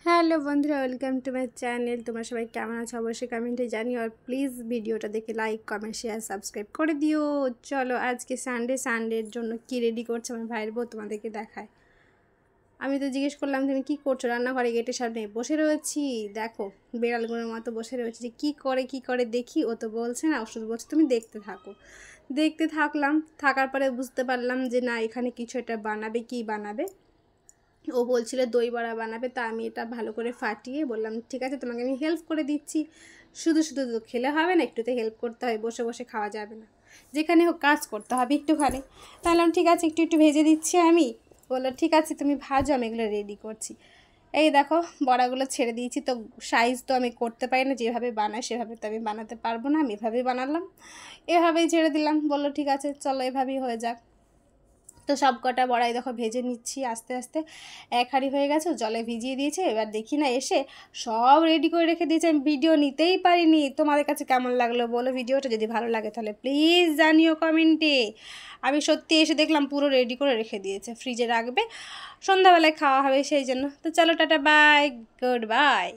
Hello বন্ধুরা, welcome to my channel. তোমরা সবাই কেমন আছো অবশ্যই কমেন্টে জানিও, আর প্লিজ ভিডিওটা দেখে লাইক কমেন্ট শেয়ার সাবস্ক্রাইব করে দিও। চলো আজকে সানডের জন্য কি রেডি করছে আমার ভাইয়ের বউ তোমাদেরকে দেখায়। আমি তো জিজ্ঞেস করলাম তুমি কি করছো, রান্নাঘরে গেটের সামনে বসে রয়েছি, দেখো বেড়ালগুলোর মতো বসে রয়েছে, যে কী করে দেখি। ও তো বলছে না, ও শুধু বলছে তুমি দেখতে থাকো। দেখতে থাকলাম, থাকার পরে বুঝতে পারলাম যে না, এখানে কিছু একটা বানাবে। কি বানাবে? ও বলছিল দই বড়া বানাবে, তা আমি এটা ভালো করে ফাটিয়ে বললাম ঠিক আছে তোমাকে আমি হেল্প করে দিচ্ছি। শুধু শুধু তো খেলে হবে না, একটুতে হেল্প করতে হয়, বসে বসে খাওয়া যাবে না, যেখানে হোক কাজ করতে হবে একটুখানি। তাহলে ঠিক আছে একটু একটু ভেজে দিচ্ছি আমি। বললো ঠিক আছে তুমি ভাজো, আমি এগুলো রেডি করছি। এই দেখো বড়াগুলো ছেড়ে দিয়েছি, তো সাইজ তো আমি করতে পারি না, যেভাবে বানাই সেভাবে তো আমি বানাতে পারবো না, আমি এভাবেই বানালাম, এভাবেই ছেড়ে দিলাম। বললো ঠিক আছে চলো এভাবেই হয়ে যাক। তো সব কটা বড়াই দেখো ভেজে নিচ্ছি আস্তে আস্তে। এক হাঁড়ি হয়ে গেছে, জলে ভিজিয়ে দিয়েছে। এবার দেখি না এসে সব রেডি করে রেখে দিয়েছে, আমি ভিডিও নিতেই পারিনি। তোমাদের কাছে কেমন লাগলো বলো ভিডিওটা, যদি ভালো লাগে তাহলে প্লিজ জানিও কমেন্টে। আমি সত্যি এসে দেখলাম পুরো রেডি করে রেখে দিয়েছে, ফ্রিজে রাখবে, সন্ধ্যাবেলায় খাওয়া হবে সেই জন্য। তো চলো টাটা, বাই, গুড বাই।